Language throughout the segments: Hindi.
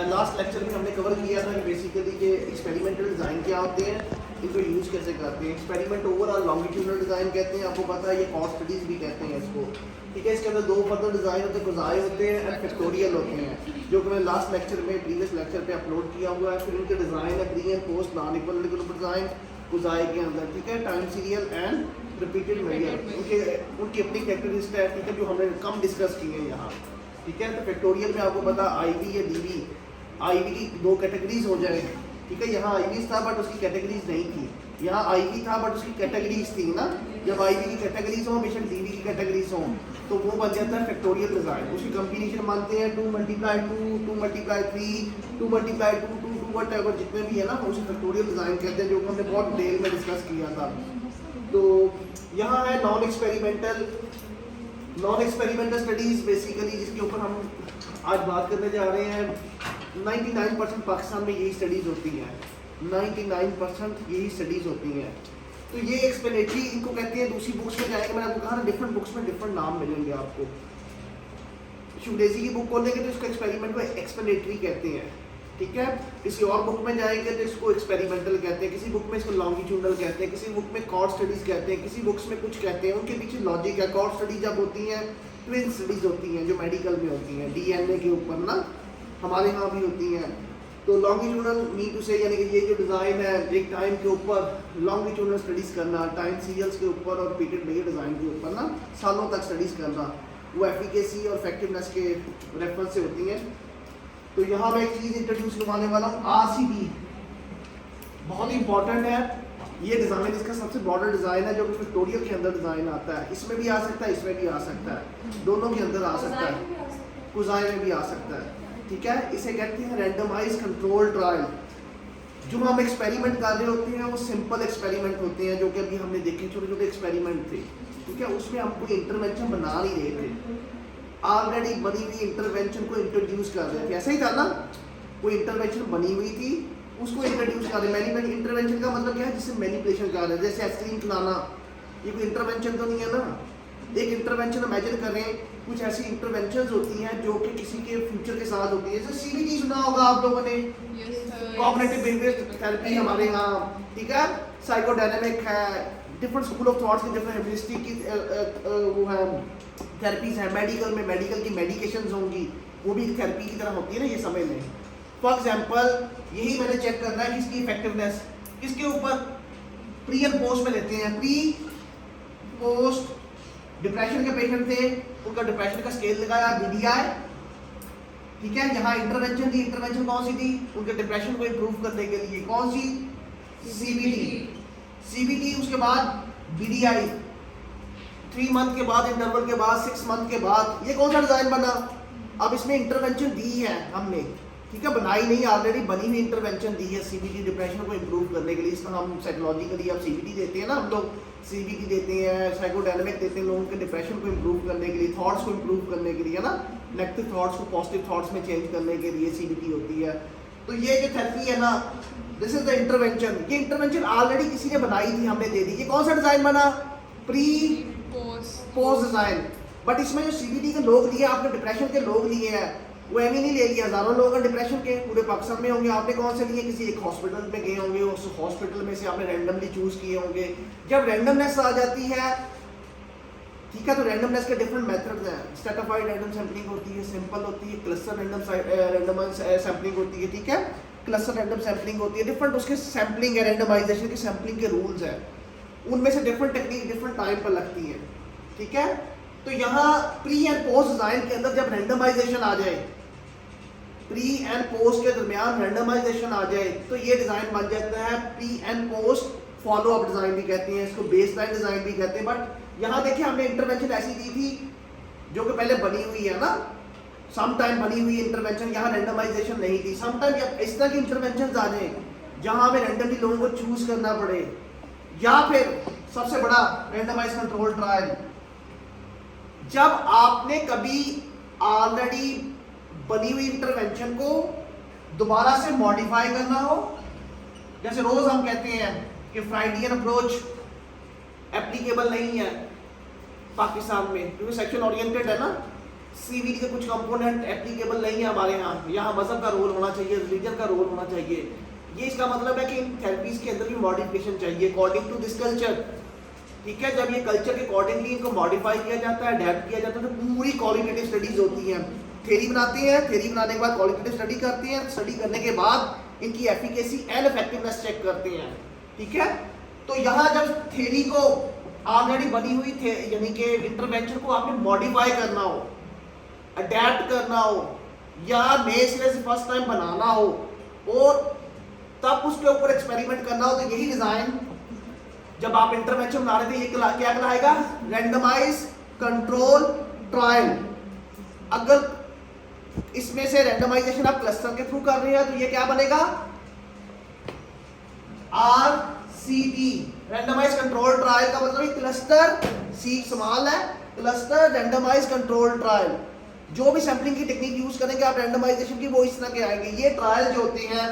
लास्ट लेक्चर में हमने कवर किया था कि बेसिकली ये एक्सपेरिमेंटल डिज़ाइन क्या होते हैं, इनको यूज़ कैसे करते हैं। एक्सपेरिमेंट ओवरऑल लॉन्गिट्यूडनल डिज़ाइन कहते हैं, आपको पता है ये कॉस्ट स्टडीज़ भी कहते हैं इसको, ठीक है। इसके अंदर दो फर्दर डिज़ाइन होते हैं, गुज़ाए होते हैं एंड फैक्टोरियल होते हैं, जो कि मैंने लास्ट लेक्चर में प्रीवियस लेक्चर पे अपलोड किया हुआ है। फिर उनके डिज़ाइन है pre and post non equal design गुज़ाए के अंदर, ठीक है। Time serial and repeated measure उनकी अपनी कैरेक्टरिस्टिक है, ठीक है, जो हमने कम डिस्कस किए हैं यहाँ, ठीक है। तो फैक्टोरियल में आपको पता आईवी या डीवी, आईवी की दो कैटेगरीज हो जाए, ठीक है। यहाँ आईवी था बट उसकी कैटेगरीज नहीं थी, यहाँ आईवी था बट उसकी कैटेगरीज थी ना। जब आईवी की कैटेगरीज हो बेशक डीवी की कैटेगरीज हो तो वो बन जाता है फैक्टोरियल डिज़ाइन। उसकी कम्बिनेशन मानते हैं 2 × 2, 2 × 3, 2 × 2, 2 वट एवर जितने भी है ना, उसे फैक्टोरियल डिज़ाइन कहते हैं, जो हमने बहुत डिटेल में डिस्कस किया था। तो यहाँ है नॉन एक्सपेरिमेंटल स्टडीज़ बेसिकली, जिसके ऊपर हम आज बात करने जा रहे हैं। 99% पाकिस्तान में यही स्टडीज़ होती हैं, 99% यही स्टडीज़ होती हैं। तो ये एक्सप्लेनेटरी इनको कहते हैं। दूसरी बुक्स में जाएंगे, मैंने आपको कहा ना डिफरेंट बुक्स में डिफरेंट नाम मिलेंगे आपको। शुगलेजी की बुक खोलेंगे तो इसको एक्सपेरिमेंट को एक्सप्लेनेटरी कहते हैं, ठीक है। किसी और बुक में जाएंगे तो इसको एक्सपेरिमेंटल कहते हैं, किसी बुक में इसको लॉन्गिट्यूडनल कहते हैं, किसी बुक में कॉर्ड स्टडीज़ कहते हैं, किसी बुक्स में कुछ कहते हैं। उनके पीछे लॉजिक है। कॉर्ड स्टडीज जब होती हैं, ट्विन स्टडीज़ होती हैं जो मेडिकल में होती हैं, DNA के ऊपर ना, हमारे यहाँ भी होती हैं। तो लॉन्गिट्यूडनल मीन टू से यानी कि ये जो डिज़ाइन है एक टाइम के ऊपर लॉन्गिट्यूडनल स्टडीज़ करना, टाइम सीरियल्स के ऊपर और रिपीटेड मेजर डिज़ाइन के ऊपर ना सालों तक स्टडीज़ करना, वो एफिकेसी और इफेक्टिवनेस के रेफरेंस से होती हैं। तो यहाँ मैं एक चीज़ इंट्रोड्यूस करवाने वाला हूँ, RCD बहुत इंपॉर्टेंट है। ये डिज़ाइन इसका सबसे ब्रॉडर डिज़ाइन है, जो कि विक्टोरिया के अंदर डिज़ाइन आता है। इसमें भी आ सकता है, इसमें भी आ सकता है, दोनों के अंदर आ सकता है, कुज़ाई में भी आ सकता है, ठीक है। इसे कहते हैं रैंडमाइज कंट्रोल ट्रायल। जो हम एक्सपेरिमेंट कर रहे होते हैं वो सिंपल एक्सपेरिमेंट होते हैं, जो कि अभी हमने देखे छोटे छोटे एक्सपेरिमेंट थे, ठीक है। उसमें हम कोई इंटरवेंशन बना नहीं रहे थे, ऑलरेडी बनी हुई इंटरवेंशन को इंट्रोड्यूस कर रहे थे। ऐसा ही था ना, कोई इंटरवेंशन बनी हुई थी उसको इंट्रोड्यूस कर रहे। इंटरवेंशन का मतलब क्या है, जिससे मैनिपुलेशन कर रहे हैं, जैसे आइसक्रीम खिलाना, ये कोई इंटरवेंशन तो नहीं है ना। एक इंटरवेंशन इमेजिन करें, कुछ ऐसी इंटरवेंशंस होती हैं जो कि किसी के फ्यूचर के साथ होती है। जैसे CBT सुना होगा आप लोगों ने, कॉग्निटिव बिहेवियर थेरेपी हमारे यहाँ, ठीक है। साइकोडायनेमिक है, डिफरेंट स्कूल ऑफ थॉट्स की डिफरेंट ह्यूमरिस्टिक की वो है थेरेपीज है। मेडिकल की मेडिकेशंस होंगी, वो भी थेरेपी की तरह होती है ना, ये समझ लें। फॉर एग्जांपल यही मैंने चेक करना है किसकी इफेक्टिवनेस किसके ऊपर, प्री एंड पोस्ट में लेते हैं। प्री पोस्ट डिप्रेशन के पेशेंट थे, उनका डिप्रेशन का स्केल लगाया BDI, ठीक है। यहाँ इंटरवेंशन थी, इंटरवेंशन कौन सी थी, उनके डिप्रेशन को इम्प्रूव करने के लिए, कौन सी, CBT। उसके बाद BDI, 3 मंथ के बाद, इंटरवल के बाद, 6 मंथ के बाद। ये कौन सा डिजाइन बना, अब इसमें इंटरवेंशन दी है हमने, ठीक है, बनाई नहीं, ऑलरेडी बनी हुई इंटरवेंशन दी है CBT डिप्रेशन को इम्प्रूव करने के लिए। इसका हम साइकोलॉजिकली अब CBT देते हैं ना, हम लोग CBT देते हैं, साइकोडायनेमिक देते हैं लोगों के डिप्रेशन को इम्प्रूव करने के लिए, थॉट्स को इम्प्रूव करने के लिए, है ना, नेगेटिव थॉट्स को पॉजिटिव थॉट्स में चेंज करने के लिए CBT होती है। तो ये जो थेरेपी है ना, दिस इज द इंटरवेंशन। ये इंटरवेंशन ऑलरेडी किसी ने बनाई थी, हमने दे दी। ये कौन सा डिजाइन बना, प्री पोस्ट डिजाइन। बट इसमें जो CBT के लोग लिए, आपने डिप्रेशन के लोग लिए हैं, वो एम ही नहीं ले लिया, हज़ारों लोग हैं डिप्रेशन के, पूरे पाकिस्तान में होंगे। आपने कौन से लिए, किसी एक हॉस्पिटल में गए होंगे, उस हॉस्पिटल में से आपने रैंडमली चूज किए होंगे। जब रैंडमनेस आ जाती है, ठीक है, तो रैंडमनेस के डिफरेंट मेथड्स हैं। स्ट्रैटिफाइड रैंडम सैम्पलिंग होती है, सिंपल होती है, क्लस्टर रैंडम सैम्पलिंग होती है, ठीक है। क्लस्टर रैंडम सैम्पलिंग होती है, डिफरेंट उसके सैम्पलिंग है, रैंडमाइजेशन के सैम्पलिंग के रूल्स हैं, उनमें से डिफरेंट टेक्निक डिफरेंट टाइम पर लगती है, ठीक है। तो यहाँ प्री एंड पोस्ट डिजाइन के अंदर जब रैंडमाइजेशन आ जाए, प्री एंड पोस्ट के दरमियान रैंडमाइजेशन आ जाए, तो ये डिजाइन बन जाता है pre and post follow up design भी कहते हैं इसको, बेसलाइन डिजाइन भी कहते हैं। बट यहाँ देखिए हमने इंटरवेंशन ऐसी दी थी जो कि पहले बनी हुई है ना, सम टाइम बनी हुई इंटरवेंशन, यहाँ रैंडमाइजेशन नहीं थी। सम टाइम इस तरह की इंटरवेंशन आ जाए जहाँ हमें रैंडमली लोगों को चूज करना पड़े, या फिर सबसे बड़ा रैंडमाइज कंट्रोल ट्रायल, जब आपने कभी ऑलरेडी बनी हुई इंटरवेंशन को दोबारा से मॉडिफाई करना हो। जैसे रोज हम कहते हैं कि फ्राइडियन अप्रोच एप्लीकेबल नहीं है पाकिस्तान में, क्योंकि सेक्शन ओरिएंटेड है ना, सीवीडी के कुछ कंपोनेंट एप्लीकेबल नहीं है हमारे यहाँ मजहब का रोल होना चाहिए, रिलीजन का रोल होना चाहिए। ये इसका मतलब है कि इन थेरेपीज के अंदर भी मॉडिफिकेशन चाहिए अकॉर्डिंग टू दिस कल्चर। ठीक है, जब ये कल्चर के अकॉर्डिंगली इनको मॉडिफाई किया जाता है, अडेप्ट किया जाता है, तो पूरी क्वालिटेटिव स्टडीज होती हैं। थ्योरी बनाते हैं, थ्योरी बनाने के बाद क्वालिटेटिव स्टडी करते हैं, स्टडी करने के बाद इनकी एफिकेसी एंड इफेक्टिवनेस चेक करते हैं। ठीक है, तो यहाँ जब थ्योरी को ऑलरेडी बनी हुई थे यानी कि इंटरवेंशन को आपने मॉडिफाई करना हो, अडेप्ट करना हो या नए सिरे से फर्स्ट टाइम बनाना हो और तब उसके ऊपर एक्सपेरिमेंट करना हो, तो यही डिजाइन जब आप इंटरवेंशन बना रहे थे ये क्या कहलाएगा? Randomise control trial. अगर इसमें से रैंडमाइजेशन आप क्लस्टर के थ्रू कर रहे हैं तो ये क्या बनेगा? RCT, रैंडमाइज कंट्रोल ट्रायल का मतलब क्लस्टर, सी स्मॉल है, क्लस्टर रैंडमाइज कंट्रोल ट्रायल। जो भी सैम्पलिंग की टेक्निक यूज करेंगे आप रैंडमाइजेशन की, वो इस तरह के आएंगे। ये ट्रायल जो होते हैं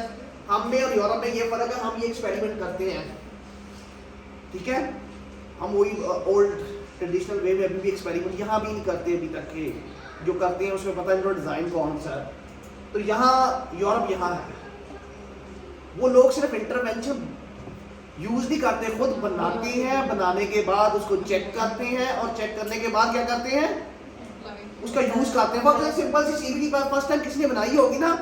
हमने और यूरोप में ये फर्क है, हम ये एक्सपेरिमेंट करते हैं। ठीक है, हम वही ओल्ड ट्रेडिशनल वे में अभी भी एक्सपेरिमेंट यहाँ भी नहीं करते, अभी तक के जो करते हैं उसमें पता है इनका डिजाइन कौन सा है। तो यहाँ यूरोप यहाँ है, वो लोग सिर्फ इंटरवेंशन यूज नहीं करते, खुद बनाते हैं, बनाने के बाद उसको चेक करते हैं और चेक करने के बाद क्या करते हैं? उसका यूज करते हैं। बहुत सिंपल सी सीवीडी पर फर्स्ट टाइम किसने बनाई होगी ना,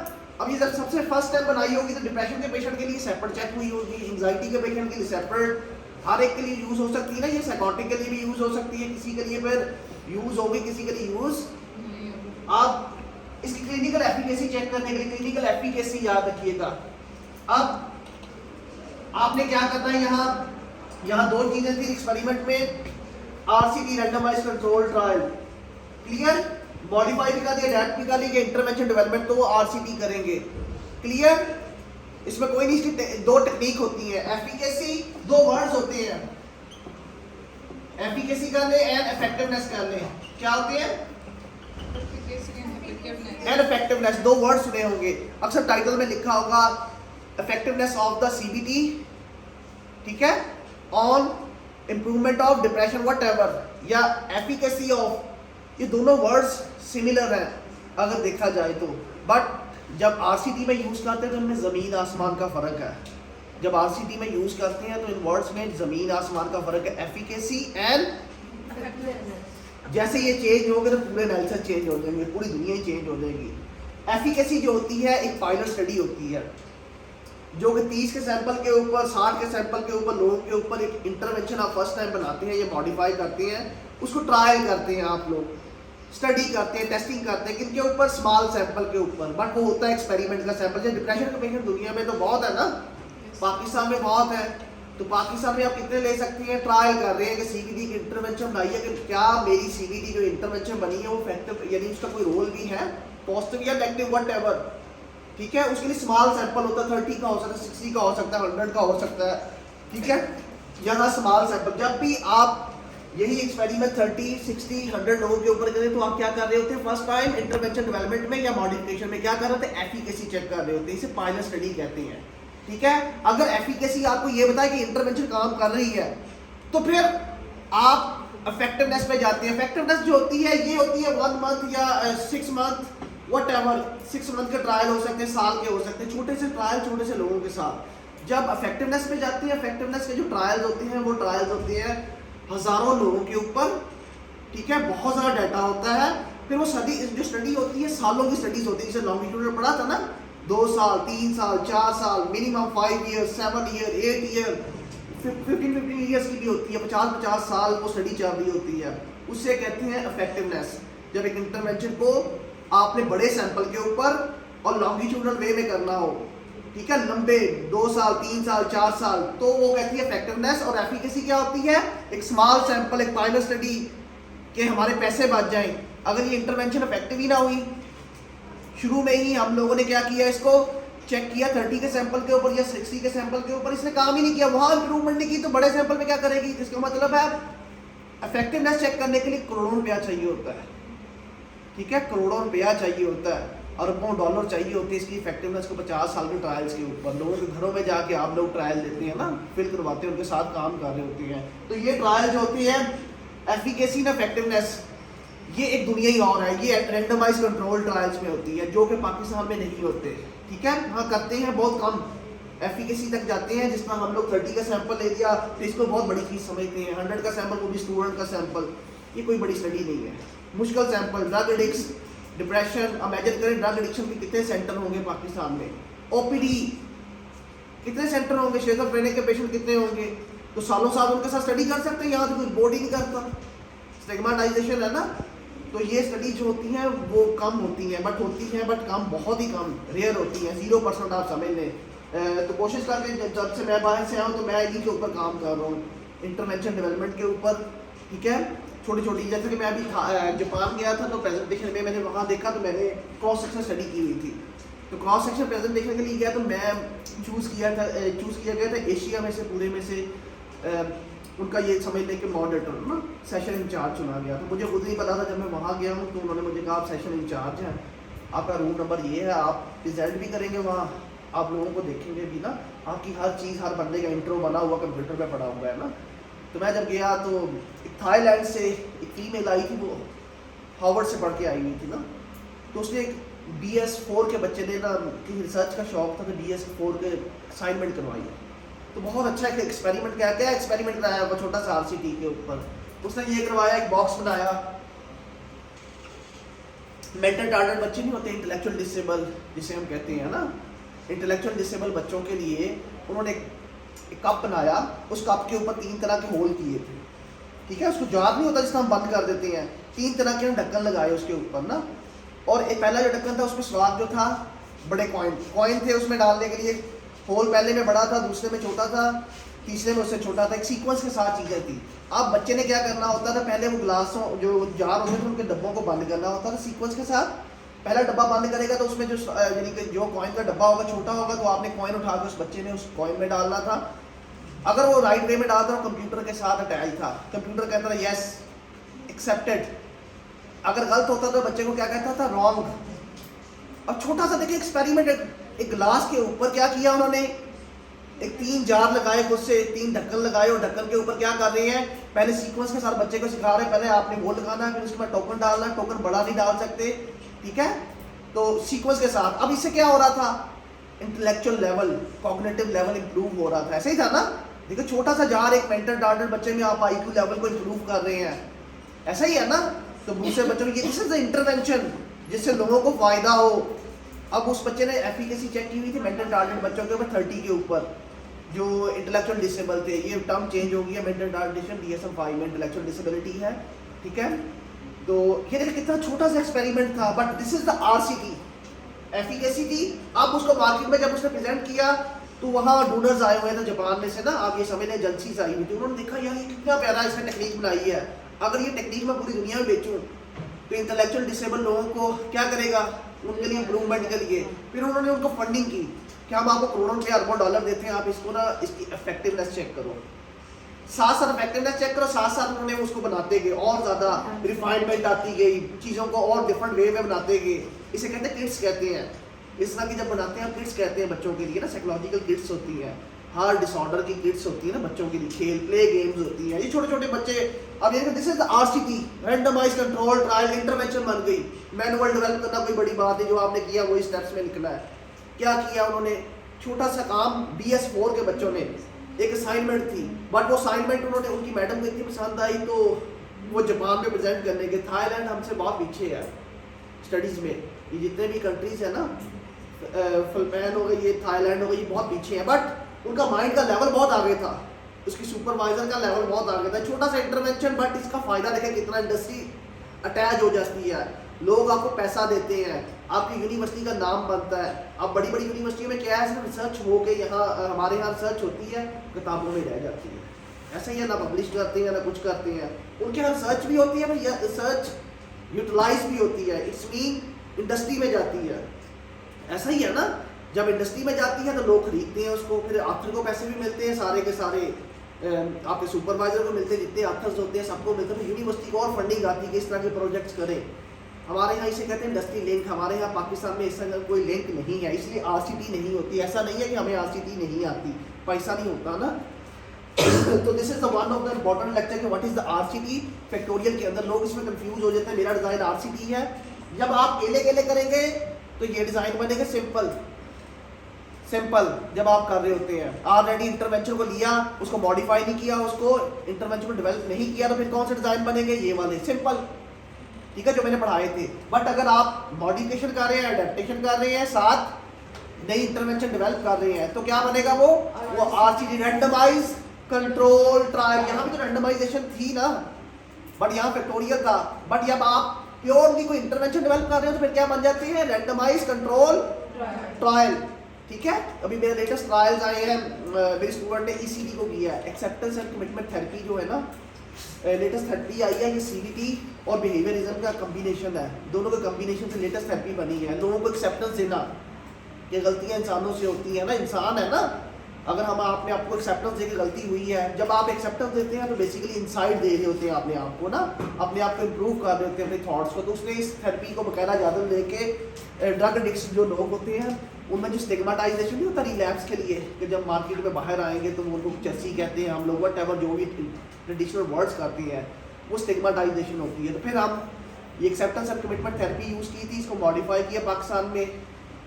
अभी जब सबसे फर्स्ट टाइम बनाई होगी तो डिप्रेशन के पेशेंट के लिए सेपरेट चेक हुई होगी, एंजाइटी के पेशेंट के लिए सेपरेट, हर एक के लिए यूज हो सकती है ना, ये साइकोटिक के लिए भी यूज हो सकती है, किसी के लिए फिर यूज होगी, किसी के लिए यूज। आप इसकी क्लिनिकल एफिकेसी चेक करने के लिए क्लिनिकल एफिकेसी याद रखिएगा। अब आपने क्या करना है, यहाँ दो चीजें थी एक्सपेरिमेंट में, RCT randomised control trial, clear? Modify भी कर दिया, अडैप्ट भी कर लिया, इंटरवेंशन डेवलपमेंट तो वो RCT करेंगे, क्लियर? इसमें कोई नहीं, इसकी दो टेक्निक होती है, एफिकेसी, दो वर्ड्स होते हैं, एफिकेसी कर ले एंड इफेक्टिवनेस कर ले। क्या होते हैं? एंड इफेक्टिवनेस, दो वर्ड सुने होंगे, अक्सर टाइटल में लिखा होगा इफेक्टिवनेस ऑफ द CBT, ठीक है, on improvement of depression whatever, या एफिकेसी ऑफ, ये दोनों वर्ड्स सिमिलर हैं अगर देखा जाए तो, बट जब RCT में यूज करते हैं तो इनमें जमीन आसमान का फर्क है। जब RCT में यूज करते हैं तो इन वर्ड्स में जमीन आसमान का फर्क है, एफिकेसी एंड, जैसे ये चेंज हो गए तो पूरे एनालिसिस चेंज हो जाएंगे, पूरी दुनिया ही चेंज हो जाएगी। एफिकेसी जो होती है एक पायलट स्टडी होती है, जो कि 30 के सैंपल के ऊपर, 60 के सैंपल के ऊपर, लोगों के ऊपर एक इंटरवेंशन आप फर्स्ट टाइम बनाते हैं, ये मॉडिफाई करते हैं, उसको ट्रायल करते हैं, आप लोग स्टडी करते हैं, टेस्टिंग करते हैं, किनके ऊपर? स्मॉल सैंपल के ऊपर, बट वो होता है एक्सपेरिमेंट का सैंपल। जैसे डिप्रेशन के पेशेंट दुनिया में तो बहुत है ना, पाकिस्तान में बहुत है, तो पाकिस्तान में आप कितने ले सकते हैं? ट्रायल कर रहे हैं कि CBD की इंटरवेंशन बनाई है कि क्या मेरी CBD जो इंटरवेंशन बनी है वो इफेक्टिव, यानी उसका कोई रोल भी है, पॉजिटिव या नेगेटिव व्हाटएवर। ठीक है, उसके लिए स्मॉल सैंपल होता है, 30 का हो सकता है, 60 का हो सकता है, 100 का हो सकता है। ठीक है, यहाँ स्मॉल सैंपल, जब भी आप यही एक्सपेरिमेंट 30, 60, 100 लोगों के ऊपर करें तो आप क्या कर रहे होते हैं? फर्स्ट टाइम इंटरवेंशन डेवलपमेंट में या मॉडिफिकेशन में क्या कर रहे होते हैं? एफिकेसी चेक कर रहे होते हैं, इसे पायलट स्टडी कहते हैं। ठीक है, अगर एफिकेसी आपको ये बताए कि इंटरवेंशन काम कर रही है तो फिर आप इफेक्टिवनेस पे जाते हैं। इफेक्टिवनेस जो होती है ये होती है 1 मंथ या 6 मंथ व्हाटएवर, 6 मंथ के ट्रायल हो सकते हैं, साल के हो सकते हैं, छोटे से ट्रायल छोटे से लोगों के साथ। जब इफेक्टिवनेस पे जाती है, इफेक्टिवनेस के जो ट्रायल्स होते हैं वो ट्रायल्स होते हैं हजारों लोगों के ऊपर। ठीक है, बहुत ज़्यादा डाटा होता है, फिर वो जो स्टडी होती है सालों की स्टडीज होती है, जैसे लॉन्गिट्यूडनल पढ़ा था ना, 2 साल, 3 साल, 4 साल, minimum 5 year, 7 year, 8 year, 15 years की भी होती है, 50 साल वो स्टडी चल रही होती है, उससे कहते हैं इफेक्टिवनेस। जब एक इंटरवेंशन को आपने बड़े सैंपल के ऊपर और लॉन्गिट्यूडनल वे में करना हो, ठीक है, लंबे 2 साल, 3 साल, 4 साल, तो वो कहती है इफेक्टिवनेस। और एफिकेसी क्या होती है? एक स्मॉल सैंपल, एक पायलट स्टडी के हमारे पैसे बच जाएं। अगर ये इंटरवेंशन इफेक्टिव ही ना हुई, शुरू में ही हम लोगों ने क्या किया, इसको चेक किया 30 के सैंपल के ऊपर या 60 के सैंपल के ऊपर, इसने काम ही नहीं किया, वहाँ इंप्रूवमेंट नहीं की, तो बड़े सैंपल में क्या करेगी? इसका मतलब है इफेक्टिवनेस चेक करने के लिए करोड़ों रुपया चाहिए होता है। ठीक है, करोड़ों रुपया चाहिए होता है, अरबों डॉलर चाहिए होती है इसकी इफेक्टिवनेस को 50 साल के ट्रायल्स के ऊपर। लोगों के घरों में जाके आप लोग ट्रायल देते हैं ना, फिल करवाते हैं, उनके साथ काम कर रहे होते हैं। तो ये ट्रायल जो होती है एफिकेसी ना इफेक्टिवनेस, ये एक दुनिया ही और है, ये रैंडमाइज कंट्रोल ट्रायल्स में होती है जो कि पाकिस्तान में नहीं होते। ठीक है, हाँ करते हैं बहुत कम, एफिकेसी तक जाते हैं जिसमें हम लोग 30 का सैंपल ले लिया तो इसको बहुत बड़ी चीज़ समझते हैं। 100 का सैंपल, वो भी स्टूडेंट का सैंपल, ये कोई बड़ी स्टडी नहीं है। मुश्किल sample, drug addicts, depression, imagine करें ड्रग एडिक्शन के कितने सेंटर होंगे पाकिस्तान में, ओपीडी कितने सेंटर होंगे, शेजोफ्रेनिक के पेशेंट कितने होंगे, तो सालों साल उनके साथ स्टडी कर सकते हैं, यहाँ तो कोई बोर्ड ही नहीं करता, स्टिग्मेटाइजेशन है ना। तो ये स्टडी जो होती हैं वो कम होती हैं, बट होती हैं बट कम, बहुत ही कम, रेयर होती हैं, 0% आप समझ लें। तो कोशिश करके जब से मैं बाहर से आऊँ तो मैं इन्हीं के ऊपर काम कर रहा हूँ, इंटरवेंशन डेवलपमेंट के ऊपर। ठीक है, छोटी छोटी, जैसे कि मैं अभी जापान गया था तो प्रेजेंटेशन में मैंने वहाँ देखा तो मैंने क्रॉस सेक्शन स्टडी की हुई थी, तो क्रॉस सेक्शन प्रेजेंटेशन के लिए गया तो मैं चूज़ किया गया था एशिया में से, पूरे में से उनका ये समझ लें कि मॉडरेटर ना सेशन इंचार्ज चुना गया। तो मुझे खुद नहीं पता था, जब मैं वहाँ गया हूँ तो उन्होंने मुझे कहा आप सेशन इंचार्ज हैं, आपका रूम नंबर ये है, आप प्रेजेंट भी करेंगे वहाँ, आप लोगों को देखेंगे भी ना, आपकी हर चीज़, हर बंदे का इंट्रो बना हुआ कंप्यूटर पे पड़ा हुआ है ना। तो मैं जब गया तो थाईलैंड से एक फीमेल आई थी, वो हार्वर्ड से पढ़ के आई हुई थी ना, तो उसने एक BS4 के बच्चे ने ना, कि रिसर्च का शौक था, तो BS4 के असाइनमेंट करवाई। तो बहुत अच्छा एक एक्सपेरिमेंट, क्या एक्सपेरिमेंट कराया वो छोटा सा RCT के ऊपर, उसने ये करवाया, एक बॉक्स बनाया, मेंटल टार्गेट बच्चे नहीं होते, इंटेलेक्चुअल डिसेबल जिसे हम कहते हैं ना, इंटेलेक्चुअल डिसेबल बच्चों के लिए उन्होंने एक कप बनाया, उस कप के ऊपर 3 तरह के होल किए थे। ठीक है, उसको याद नहीं होता जिसका हम बंद कर देते हैं, 3 तरह के ढक्कन लगाए उसके ऊपर ना, और एक पहला जो ढक्कन था उसमें स्वाद जो था, बड़े कॉइन थे उसमें डालने के लिए, होल पहले में बड़ा था, दूसरे में छोटा था, तीसरे में उससे छोटा था, एक सीक्वेंस के साथ चीज़ें थी। अब बच्चे ने क्या करना होता था, पहले वो ग्लासों जो जार होते थे उनके डब्बों को बंद करना होता था सीक्वेंस के साथ। पहला डब्बा बंद करेगा तो उसमें जो यानी कि जो कॉइन का डब्बा होगा छोटा होगा, तो आपने कॉइन उठा के उस बच्चे ने उस कॉइन में डालना था। अगर वो राइट वे में डालता तो कंप्यूटर के साथ अटैच था, कंप्यूटर कहता था यस एक्सेप्टेड, अगर गलत होता तो बच्चे को क्या कहता था, रॉन्ग। अब छोटा सा देखिए एक्सपेरिमेंट, एक गिलास के ऊपर क्या किया उन्होंने, एक 3 जार लगाए, खुद से 3 ढक्कन लगाए, और ढक्कन के ऊपर क्या कर रहे हैं, पहले सीक्वेंस के साथ बच्चे को सिखा रहे हैं, पहले आपने वो लगाना है, फिर उसके बाद टोकन डालना है, टोकन बड़ा नहीं डाल सकते। ठीक है, तो सीक्वेंस के साथ। अब इससे क्या हो रहा था, intellectual level, cognitive level improve हो रहा था, ऐसे ही था ना। देखो छोटा सा जार, एक मेंटल टार्गेट बच्चे में आप IQ लेवल को इंप्रूव कर रहे हैं, ऐसा ही है ना। तो दूसरे बच्चों में ये दिस इज द इंटरवेंशन जिससे लोगों को फायदा हो। अब उस बच्चे ने एफिकेसी चेक की हुई थी मेंटल टार्गेट बच्चों के ऊपर 30 के ऊपर, जो इंटेलेक्चुअल डिसेबल थे, ये टर्म चेंज हो गई है, मेंटल टार्गेट DSM-5 में इंटेलेक्चुअल डिसेबिलिटी है। ठीक है, तो ये देखिए कितना छोटा सा एक्सपेरिमेंट था, but this is the RCT, efficacy थी। अब उसको मार्केट में जब उसने प्रेजेंट किया तो वहाँ डोनर्स आए हुए थे जापान में से ना, आप ये समझ लें एजेंसीज आई हुई थी, उन्होंने देखा यार ये कितना प्यारा इसने टेक्निक बनाई है, अगर ये टेक्निक मैं पूरी दुनिया में बेचूँ तो इंटेलेक्चुअल डिसेबल लोगों को क्या करेगा, उनके लिए इम्प्रूवमेंट के लिए। फिर उन्होंने उनको फंडिंग की कि हम आपको करोड़ों रुपये अरबों डॉलर देते हैं, आप इसको ना इसकी इफेक्टिवनेस चेक करो, साथ साथ इफेक्टिवनेस चेक करो, साथ साथ उन्होंने उसको बनाते गए, और ज़्यादा रिफाइनमेंट आती गई, चीज़ों को और डिफरेंट वे में बनाते गए। इसे कहते हैं किट्स कहते हैं, इस तरह की जब बनाते हैं किट्स कहते हैं बच्चों के लिए ना, साइकोलॉजिकल किट्स होती है, हर डिसऑर्डर की किट्स होती है ना बच्चों के लिए, खेल प्ले गेम्स होती है, ये छोटे छोटे बच्चे। अब ये this is the RCT, randomise control trial intervention बन गई। मैनुअल डेवलप करना कोई बड़ी बात है, जो आपने किया वही स्टेप्स में निकला है। क्या किया उन्होंने, छोटा सा काम, BS4 के बच्चों ने, एक असाइनमेंट थी, बट वो असाइनमेंट उन्होंने, उनकी मैडम को इतनी पसंद आई तो वो जापान में प्रेजेंट करने के। थाईलैंड हमसे बहुत पीछे है स्टडीज़ में, ये जितने भी कंट्रीज है ना, फिलिपाइन हो गई, ये थाईलैंड हो गई, ये बहुत पीछे है, बट उनका माइंड का लेवल बहुत आगे था, उसकी सुपरवाइजर का लेवल बहुत आगे था। छोटा सा इंटरवेंशन, बट इसका फायदा देखें कितना, इंडस्ट्री अटैच हो जाती है, लोग आपको पैसा देते हैं, आपकी यूनिवर्सिटी का नाम बनता है। अब बड़ी बड़ी यूनिवर्सिटियों में क्या है, सिर्फ रिसर्च हो के यहाँ हमारे यहाँ रिसर्च होती है, किताबों में रह जाती है, ऐसा ही है, ना पब्लिश करते हैं ना कुछ करते हैं। उनके यहाँ रिसर्च भी होती है, पर रिसर्च यूटिलाइज भी होती है, इट्स मीन इंडस्ट्री में जाती है, ऐसा ही है ना। जब इंडस्ट्री में जाती है तो लोग खरीदते हैं उसको, फिर ऑथर को पैसे भी मिलते हैं, सारे के सारे आपके सुपरवाइजर को मिलते हैं, जितने ऑथर्स होते हैं सबको मिलते हैं, यूनिवर्सिटी को और फंडिंग आती है कि इस तरह के प्रोजेक्ट्स करें। हमारे यहाँ इसे कहते हैं इंडस्ट्री लिंक, हमारे यहाँ पाकिस्तान में इस तरह कोई लिंक नहीं है, इसलिए RCT नहीं होती। ऐसा नहीं है कि हमें RCT नहीं आती, पैसा नहीं होता ना। तो this is the one of the important lecture कि what is the RCT factorial के अंदर। लोग इसमें कंफ्यूज हो जाते हैं, मेरा डिजाइन आरसीटी है। जब आप केले केले करेंगे तो ये डिजाइन बनेगा सिंपल सिंपल। जब आप कर रहे होते हैं ऑलरेडी इंटरवेंशन को लिया, उसको मॉडिफाई नहीं किया, उसको इंटरवेंशन को डेवलप नहीं किया, तो फिर कौन से डिजाइन बनेंगे? ये वाले सिंपल, ठीक है, जो मैंने पढ़ाए थे। बट अगर आप मॉडिफिकेशन कर रहे हैं, अडेप्टेशन कर रहे हैं, साथ नई इंटरवेंशन डेवलप कर रहे हैं, तो क्या बनेगा? वो आरसीटी, रैंडमाइज कंट्रोल ट्रायल। यहाँ भी तो रैंडमाइजेशन थी ना, बट यहाँ फैक्टोरियल था। बट जब आप प्योरली कोई इंटरवेंशन डेवलप कर रहे हो तो फिर क्या बन जाते हैं? रैंडमाइज कंट्रोल ट्रायल, ठीक है। अभी मेरे लेटेस्ट ट्रायल्स आए हैं, मेरे स्टूडेंट ने ईसीटी को किया है, एक्सेप्टेंस एंड कमिटमेंट थेरेपी जो है ना, लेटेस्ट थेरेपी आई है। ये सीबीटी और बिहेवियरिज्म का कॉम्बिनेशन है, दोनों के कॉम्बिनेशन से लेटेस्ट थेरेपी बनी है। लोगों को एक्सेप्टेंस देना कि गलतियां इंसानों से होती हैं ना, इंसान है ना, अगर हम आपने आपको एक्सेप्टेंस देकर गलती हुई है, जब आप एक्सेप्टेंस देते हैं तो बेसिकली इनसाइट दे रहे होते हैं अपने आप को ना, अपने आप को इम्प्रूव कर रहे होते हैं अपने थॉट्स को। तो उसने इस थेरेपी को बकायदा ज़्यादा लेके ड्रग एडिक्ट जो लोग होते हैं उनमें जो स्टिग्मेटाइजेशन नहीं होता रिलैप्स के लिए, कि जब मार्केट में बाहर आएंगे तो वो लोग चर्सी कहते हैं, हम लोग वट एवर जो भी ट्रेडिशनल वर्ड्स करते हैं, वो स्टिग्मेटाइजेशन होती है। तो फिर हम ये acceptance and commitment therapy use की थी, इसको मॉडिफाई किया पाकिस्तान में।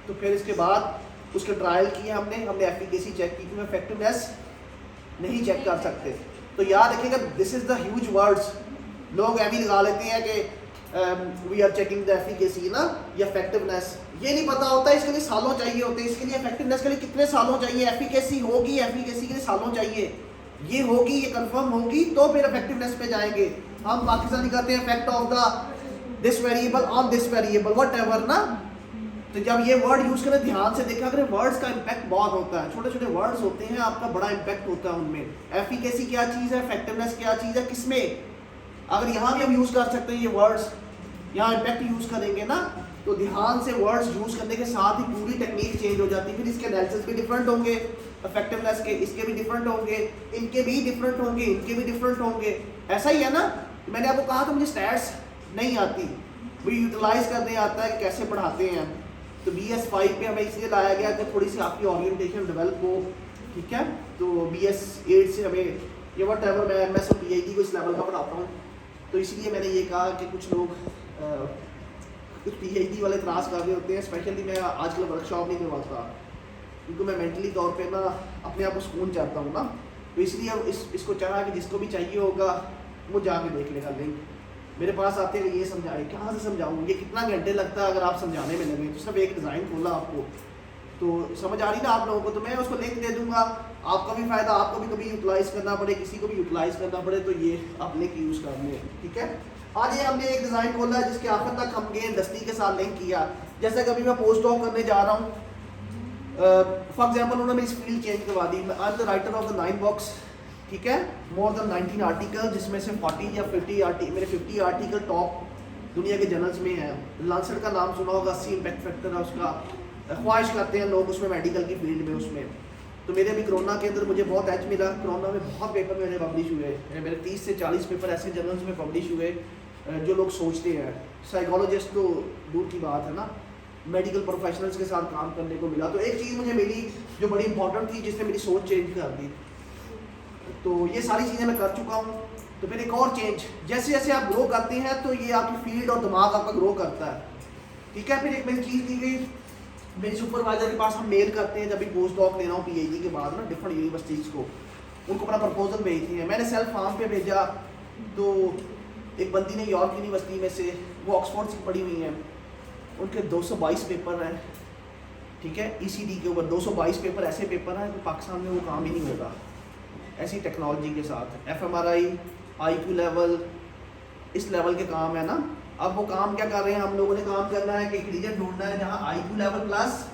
तो फिर इसके बाद उसके ट्रायल किए हमने एफिकेसी चेक की, क्योंकि इफेक्टिवनेस नहीं चेक कर सकते। तो याद रखिएगा, this is the huge words. लोग ऐवी लगा लेते हैं कि we are checking the efficacy ना, या इफेक्टिवनेस, ये नहीं पता होता इसके लिए सालों चाहिए होते हैं, इसके लिए इफेक्टिवनेस के लिए कितने सालों चाहिए, एफिकेसी होगी, एफिकेसी के लिए सालों चाहिए, ये होगी, ये कंफर्म होगी तो फिर इफेक्टिवनेस पे जाएंगे। हम पाकिस्तानी कहते हैं effect of the this variable on this variable whatever ना। तो जब ये वर्ड यूज करें ध्यान से देखा करें, वर्ड्स का इम्पैक्ट बहुत होता है, छोटे छोटे वर्ड्स होते हैं, आपका बड़ा इम्पैक्ट होता है उनमें। एफिकेसी क्या चीज़ है, इफेक्टिवनेस क्या चीज़ है, किसमें, अगर यहाँ भी हम यूज़ कर सकते हैं ये वर्ड्स, यहाँ इम्पैक्ट यूज़ करेंगे ना, तो ध्यान से वर्ड्स यूज़ करने के साथ ही पूरी टेक्निक चेंज हो जाती है। फिर इसके एनालिसिस भी डिफरेंट होंगे, इफेक्टिवनेस के, इसके भी डिफरेंट होंगे, इनके भी डिफरेंट होंगे, इनके भी डिफरेंट होंगे। ऐसा ही है ना, मैंने आपको कहा था मुझे स्टैट्स नहीं आती, वो यूटिलाइज करने आता है कि कैसे पढ़ाते हैं। तो BS5 पे हमें इसलिए लाया गया कि थोड़ी सी आपकी ओरिएंटेशन डेवलप हो, ठीक है। तो BS8 से हमें ये व्हाटएवर मैं MS और PhD को इस लेवल का पढ़ाता हूँ, तो इसलिए मैंने ये कहा कि कुछ लोग कुछ PhD वाले त्रास कर रहे होते हैं। स्पेशली मैं आजकल वर्कशॉप नहीं करवाता, क्योंकि मैं मेंटली तौर पे ना अपने आप को सुकून चाहता हूँ ना, तो इसलिए इसको चाहा कि जिसको भी चाहिए होगा वो जाके देख लेगा लिंक। मेरे पास आते हैं ये समझाए, कहाँ से समझाऊँ, ये कितना घंटे लगता है अगर आप समझाने में लगे। तो सिर्फ एक डिज़ाइन खोला आपको, तो समझ आ रही ना आप लोगों को, तो मैं उसको लिंक दे दूँगा, आपका भी फ़ायदा, आपको भी कभी यूटिलाइज़ करना पड़े, किसी को भी यूटिलाइज़ करना पड़े, तो ये आप लिंक यूज़ कर लें, ठीक है। आज ये हमने एक डिज़ाइन खोला है जिसके आखिर तक हम गए इंडस्ट्री के साथ लिंक किया। जैसे कभी मैं पोस्ट डॉक करने जा रहा हूँ, फॉर एग्जाम्पल उन्होंने इस फील्ड चेंज करवा दी, I am the writer of the 9 box, ठीक है, मोर देन 19 आर्टिकल, जिसमें से 40 या 50 आर्टिकल, मेरे 50 आर्टिकल टॉप दुनिया के जर्नल्स में हैं। लांसेट का नाम सुना होगा, 80 इम्पैक्ट फैक्टर है उसका, ख्वाहिश करते हैं लोग उसमें, मेडिकल की फील्ड में उसमें। तो मेरे अभी कोरोना के अंदर मुझे बहुत एज मिला, कोरोना में बहुत पेपर मेरे पब्लिश हुए, मेरे 30 से 40 पेपर ऐसे जर्नल्स में पब्लिश हुए जो लोग सोचते हैं। साइकोलॉजिस्ट तो दूर की बात है ना, मेडिकल प्रोफेशनल्स के साथ काम करने को मिला। तो एक चीज़ मुझे मिली जो बड़ी इंपॉर्टेंट थी, जिसने मेरी सोच चेंज कर दी। तो ये सारी चीज़ें मैं कर चुका हूँ। तो फिर एक और चेंज, जैसे जैसे आप ग्रो करते हैं तो ये आपकी फील्ड और दिमाग आपका ग्रो करता है, ठीक है। फिर एक मेरी चीज़ दी गई, मेरे सुपरवाइजर के पास हम मेल करते हैं जब भी पोस्ट डॉक लेना हो PhD के बाद ना, डिफरेंट यूनिवर्सिटीज़ को, उनको अपना प्रपोजल भेजते हैं। मैंने सेल्फ फार्म पे भेजा, तो एक बंदी ने यॉर्क यूनिवर्सिटी में से, वो ऑक्सफोर्ड से पढ़ी हुई हैं, उनके 222 पेपर हैं, ठीक है, ECD के ऊपर 222 पेपर, ऐसे पेपर हैं कि पाकिस्तान में वो काम ही नहीं होगा ऐसी टेक्नोलॉजी के साथ। FMRI, IQ लेवल, इस लेवल के काम है ना। अब वो काम क्या कर रहे हैं, हम लोगों ने काम करना है कि एक रीजन ढूंढना है जहाँ IQ लेवल प्लस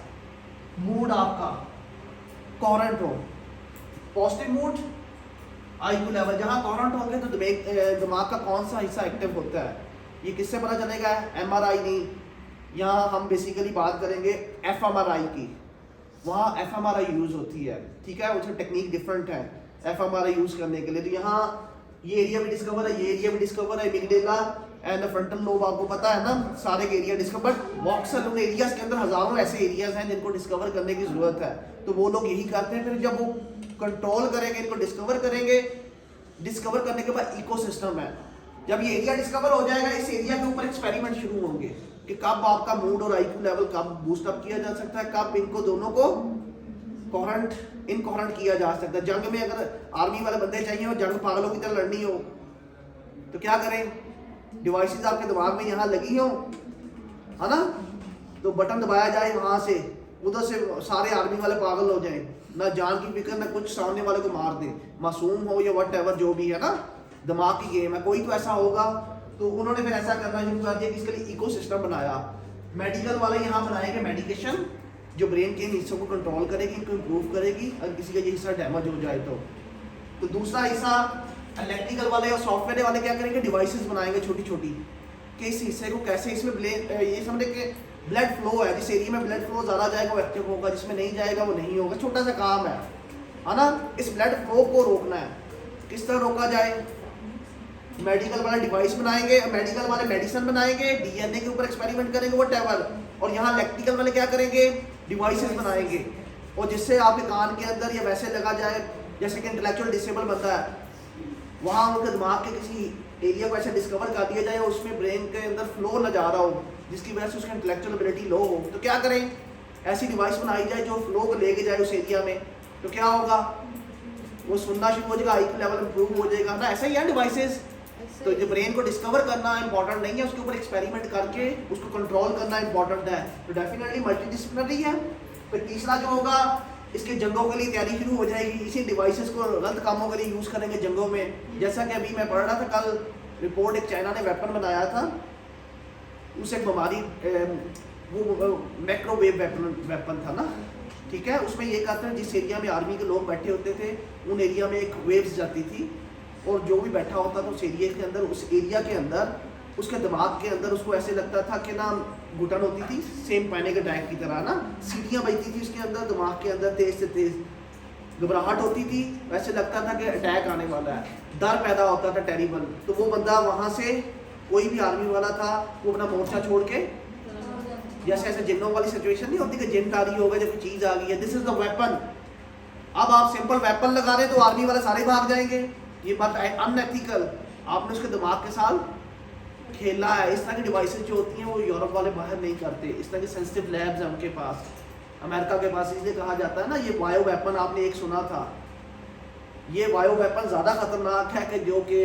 मूड आपका कॉरेंट हो, पॉजिटिव मूड, IQ लेवल जहाँ कॉरेंट होंगे तो दिमाग का कौन सा हिस्सा एक्टिव होता है, ये किससे पता चलेगा? MRI नहीं, यहाँ हम बेसिकली बात करेंगे FMRI की, वहाँ FMRI यूज़ होती है, ठीक है, उसमें टेक्निक डिफरेंट है FMRI यूज़ करने के लिए। तो यहाँ ये एरिया भी डिस्कवर है, ये एरिया भी डिस्कवर है, एमिगडाला एंड फ्रंटल लोब आपको पता है ना, सारे एरिया डिस्कवर, बट वॉक्सल उन एरियाज के अंदर हजारों ऐसे एरियाज हैं जिनको डिस्कवर करने की जरूरत है, तो वो लोग यही करते हैं। फिर जब वो कंट्रोल करेंगे, इनको डिस्कवर करेंगे, डिस्कवर करने के बाद इकोसिस्टम है, जब ये एरिया डिस्कवर हो जाएगा, इस एरिया के ऊपर एक्सपेरिमेंट शुरू होंगे कि कब आपका मूड और आईक्यू लेवल कब बूस्ट अप किया जा सकता है, कब इनको दोनों को कोहेरेंट इनकोहेरेंट किया जा सकता है। जंग में अगर आर्मी वाले बंदे चाहिए और जंग पागलों की तरह लड़नी हो तो क्या करें, डिवाइसेस आपके दिमाग में यहाँ लगी हो, है ना, तो बटन दबाया जाए वहां से, उधर से सारे आर्मी वाले पागल हो जाएं, ना जान की फिक्र ना कुछ, सामने वाले को मार दें, मासूम हो या वट एवर जो भी है ना, दिमाग की गेम है, कोई तो ऐसा होगा। तो उन्होंने फिर ऐसा करना शुरू कर दिया कि इसके लिए इकोसिस्टम बनाया। मेडिकल वाले यहाँ बनाएंगे मेडिकेशन जो ब्रेन के इन हिस्सों को कंट्रोल करेगी, इनको इम्प्रूव करेगी अगर किसी का ये हिस्सा डैमेज हो जाए तो दूसरा हिस्सा इलेक्ट्रिकल वाले और सॉफ्टवेयर वाले क्या करेंगे, डिवाइसेस बनाएंगे छोटी छोटी कि इस हिस्से को कैसे इसमें ये समझे कि ब्लड फ्लो है, जिस एरिया में ब्लड फ्लो ज़्यादा जाएगा वो एक्टिव होगा, जिसमें नहीं जाएगा वो नहीं होगा, छोटा सा काम है ना। इस ब्लड फ्लो को रोकना है, किस तरह रोका जाए, मेडिकल वाले डिवाइस बनाएंगे, मेडिकल वाले मेडिसिन बनाएंगे, डीएनए के ऊपर एक्सपेरिमेंट करेंगे वट एवर, और यहाँ इलेक्ट्रिकल वाले क्या करेंगे, डिवाइसेस बनाएंगे, और जिससे आपके कान के अंदर या वैसे लगा जाए जैसे कि इंटेलेक्चुअल डिसेबल बंदा है, वहाँ उनके दिमाग के किसी एरिया को ऐसे डिस्कवर कर दिया जाए और उसमें ब्रेन के अंदर फ्लो न जा रहा हो, जिसकी वजह से उसकी इंटेलेक्चुअल एबिलिटी लो हो, तो क्या करें, ऐसी डिवाइस बनाई जाए जो फ्लो को लेके जाए उस एरिया में, तो क्या होगा, वो सुनना शुरू हो जाएगा, आईक्यू लेवल इंप्रूव हो जाएगा ना। ऐसा ही है डिवाइसेस, तो जो ब्रेन को डिस्कवर करना इंपॉर्टेंट नहीं है, उसके ऊपर एक्सपेरिमेंट करके उसको कंट्रोल करना इंपॉर्टेंट है, तो डेफिनेटली मल्टीडिसिप्लिनरी है। फिर तीसरा जो होगा, इसके जंगों के लिए तैयारी शुरू हो जाएगी, इसी डिवाइसेस को गलत कामों के लिए यूज़ करेंगे जंगों में। जैसा कि अभी मैं पढ़ रहा था कल रिपोर्ट, एक चाइना ने वेपन बनाया था, उसे एक बीमारी, वो माइक्रोवेव वेपन था ना, ठीक है, उसमें ये कहते हैं जिस एरिया में आर्मी के लोग बैठे होते थे उन एरिया में एक वेव्स जाती थी, और जो भी बैठा होता था उस एरिया के अंदर, उस एरिया के अंदर उसके दिमाग के अंदर उसको ऐसे लगता था कि ना घुटन होती थी, सेम पैनिक अटैक की तरह ना, सीटियाँ बजती थी उसके अंदर, दिमाग के अंदर तेज से तेज घबराहट होती थी, वैसे लगता था कि अटैक आने वाला है, डर पैदा होता था टेरिबल। तो वो बंदा वहाँ से, कोई भी आर्मी वाला था, वो अपना मोर्चा छोड़ के, जैसे ऐसे जिन्नों वाली सिचुएशन नहीं होती कि जिन आ रही होगा, जब कोई चीज़ आ गई है, दिस इज द वेपन। अब आप सिंपल वेपन लगा रहे तो आर्मी वाले सारे भाग जाएंगे, ये बात अनएथिकल, आपने उसके दिमाग के साथ खेला है। इस तरह की डिवाइसेस जो होती हैं वो यूरोप वाले बाहर नहीं करते, इस तरह के सेंसिटिव लैब्स हैं उनके पास, अमेरिका के पास, इसलिए कहा जाता है ना ये बायो वेपन, आपने एक सुना था, ये बायो वेपन ज़्यादा खतरनाक है कि जो कि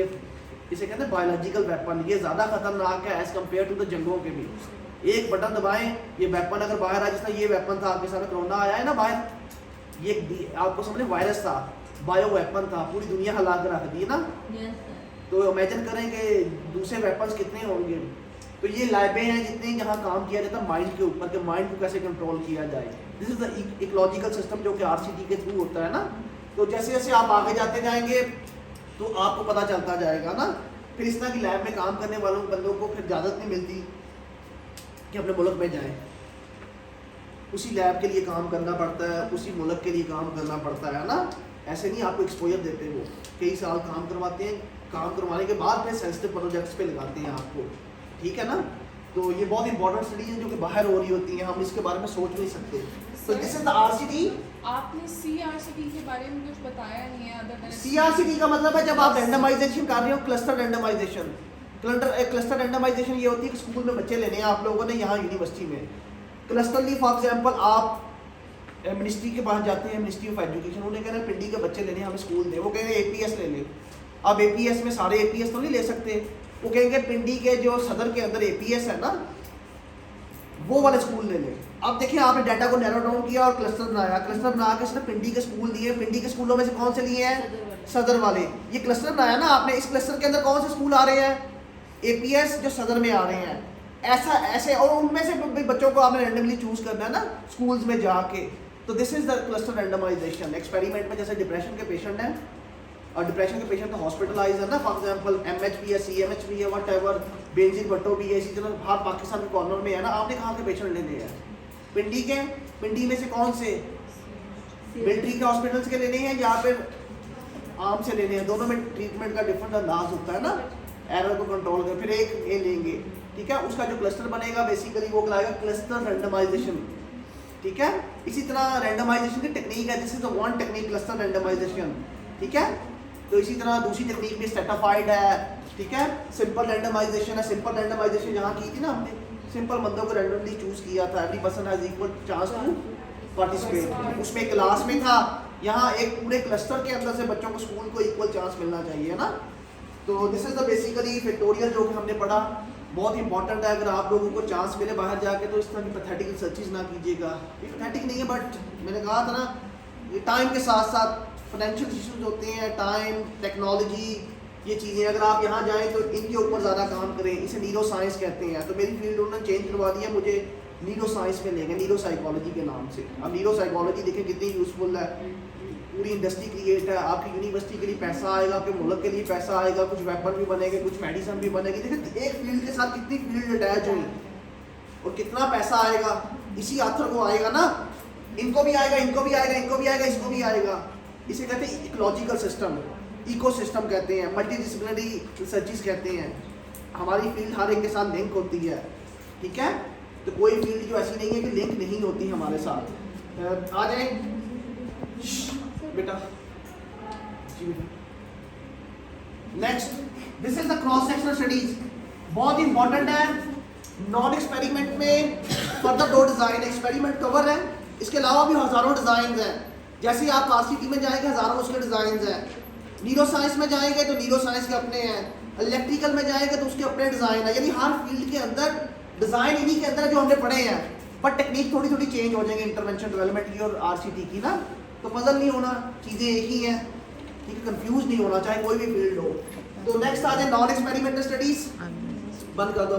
इसे कहते हैं बायोलॉजिकल वेपन, ये ज़्यादा खतरनाक है एज़ कम्पेयर टू द जंगों के भी। एक बटन दबाएं, ये वेपन अगर बाहर आए, जिस तरह ये वेपन था आपके सामने, कोरोना आया है ना बाहर, ये आपको समझे वायरस था, बायो वेपन था, पूरी दुनिया हिला कर रख दी ना। तो इमेजिन करें कि दूसरे वेपन्स कितने होंगे। तो ये लैबें हैं जितने यहाँ काम किया जाता है माइंड के ऊपर, कि माइंड को कैसे कंट्रोल किया जाए। This is the ecological system जो कि आरसीटी के थ्रू होता है ना। तो जैसे जैसे आप आगे जाते जाएंगे तो आपको पता चलता जाएगा ना। फिर इस तरह की लैब में काम करने वालों बंदों को फिर इजाज़त नहीं मिलती कि अपने मुल्क में जाएँ, उसी लैब के लिए काम करना पड़ता है, उसी मुल्क के लिए काम करना पड़ता है ना। ऐसे नहीं आपको एक्सपोजर देते, वो कई साल काम करवाते हैं, काम करवाने के बाद फिर सेंसिटिव प्रोजेक्ट्स पे लगाते हैं आपको, ठीक है ना। तो ये बहुत इंपॉर्टेंट स्टडी है जो कि बाहर हो रही होती है, हम इसके बारे में सोच नहीं सकते। तो दिस इज द आरसीटी। आपने सीआरसीटी के बारे में कुछ बताया नहीं है अदर देन सीआरसीटी का मतलब है जब आप रैंडमाइजेशन कर रहे हो, क्लस्टर रैंडमाइजेशन। क्लस्टर रैंडमाइजेशन ये होती है कि स्कूल में बच्चे लेने हैं आप लोगों ने, यहाँ यूनिवर्सिटी में क्लस्टरली, फॉर एग्जांपल आप मिनिस्ट्री के पास जाते हैं, मिनिस्ट्री ऑफ एजुकेशन, उन्हें कह रहे हैं पिंडी के बच्चे लेने हमें स्कूल दे, वो कह रहे हैं एपीएस ले ले। अब एपीएस में सारे एपीएस तो नहीं ले सकते, वो कहेंगे पिंडी के जो सदर के अंदर एपीएस है ना, वो वाले स्कूल ले ले। अब देखिए आपने डाटा को नैरो डाउन किया और क्लस्टर बनाया, क्लस्टर बना के इसने पिंडी के स्कूल दिए, पिंडी के स्कूलों में से कौन से लिए हैं, सदर वाले। ये क्लस्टर बनाया ना आपने, इस क्लस्टर के अंदर कौन से स्कूल आ रहे हैं, एपीएस जो सदर में आ रहे हैं, ऐसा ऐसे, और उनमें से बच्चों को आपने रैंडमली चूज करना है ना स्कूल्स में जाके। तो this is the cluster randomisation. Experiment में जैसे डिप्रेशन के पेशेंट हैं, और डिप्रेशन के पेशेंट तो हॉस्पिटलाइज है ना, फॉर एग्जांपल एमएचपी है, सीएमएचपी है, वट एवर, बेनजीर भट्टो भी है, इसी तरह हर पाकिस्तान के कॉर्नर में है ना। आपने कहाँ के पेशेंट लेने हैं, पिंडी के, पिंडी में से कौन से, मिलिट्री के हॉस्पिटल्स के लेने हैं या फिर आम से लेने हैं, दोनों में ट्रीटमेंट का डिफरेंट अंदाज होता है ना। एरर को कंट्रोल कर, फिर एक ये लेंगे, ठीक है। उसका जो क्लस्टर बनेगा बेसिकली वो कहलाएगा क्लस्टर रैंडमाइजेशन, ठीक है। इसी तरह रैंडमाइजेशन की टेक्निक है, this is the one technique cluster randomisation, ठीक है। तो इसी तरह दूसरी टेक्निक भी स्ट्रैटिफाइड है, ठीक है। सिंपल रैंडमाइजेशन है, सिंपल रैंडमाइजेशन यहाँ की थी ना हमने, सिंपल बंदों को रैंडमली चूज किया था, every person has equal chance to participate, उसमें क्लास में था। यहाँ एक पूरे क्लस्टर के अंदर से बच्चों को स्कूल को इक्वल चांस मिलना चाहिए, है ना। तो this is the basically factorial जो कि हमने पढ़ा, बहुत इंपॉर्टेंट है। अगर आप लोगों को चांस मिले बाहर जाके तो इस तरह की पैथेटिक रिसर्चेज ना कीजिएगा, ये पैथेटिक नहीं है, बट मैंने कहा था ना ये टाइम के साथ साथ फाइनेंशियल इश्यूज होते हैं, टाइम, टेक्नोलॉजी, ये चीज़ें अगर आप यहाँ जाएँ तो इनके ऊपर ज़्यादा काम करें। इसे न्यूरो साइंस कहते हैं, तो मेरी फील्ड उन्होंने चेंज करवा दिया, मुझे न्यूरो साइंस में लेंगे, न्यूरो साइकोलॉजी के नाम से। अब न्यूरो साइकोलॉजी देखें कितनी यूज़फुल है, पूरी इंडस्ट्री क्रिएट है, आपकी यूनिवर्सिटी के लिए पैसा आएगा, आपके मुल्क के लिए पैसा आएगा, कुछ वेपन भी बनेंगे, कुछ मेडिसिन भी बनेगी। देखिए एक फील्ड के साथ कितनी फील्ड अटैच हुई और कितना पैसा आएगा, इसी आथर को आएगा ना, इनको भी आएगा, इनको भी आएगा, इनको भी आएगा, इसको भी आएगा। इसे कहते हैं इकोलॉजिकल सिस्टम, इकोसिस्टम कहते हैं, मल्टीडिसिप्लिनरी रिसर्चेस कहते हैं। हमारी फील्ड हर एक के साथ लिंक होती है, ठीक है। तो कोई फील्ड जो ऐसी नहीं है कि लिंक नहीं होती हमारे साथ। आ जाए बेटा, next, this is the cross sectional studies, बहुत इंपॉर्टेंट है। नॉन एक्सपेरिमेंट में फर्दर 2 डिजाइन एक्सपेरिमेंट कवर है, इसके अलावा भी हजारों डिजाइन हैं। जैसे आप आरसीटी में जाएंगे हजारों उसके डिजाइन हैं, न्यूरो साइंस में जाएंगे तो न्यूरो साइंस के अपने हैं, इलेक्ट्रिकल में जाएंगे तो उसके अपने डिजाइन है। यानी हर फील्ड के अंदर डिजाइन इन्हीं के अंदर जो हमने पढ़े हैं, पर टेक्निक थोड़ी थोड़ी चेंज हो जाएंगे इंटरवेंशन डेवलपमेंट की और आरसीटी की ना। तो पजल नहीं होना, चीज़ें एक ही हैं, ठीक है, कंफ्यूज नहीं होना, चाहे कोई भी फील्ड हो। तो नेक्स्ट आ जाए नॉन एक्सपेरिमेंटल स्टडीज, बंद कर दो।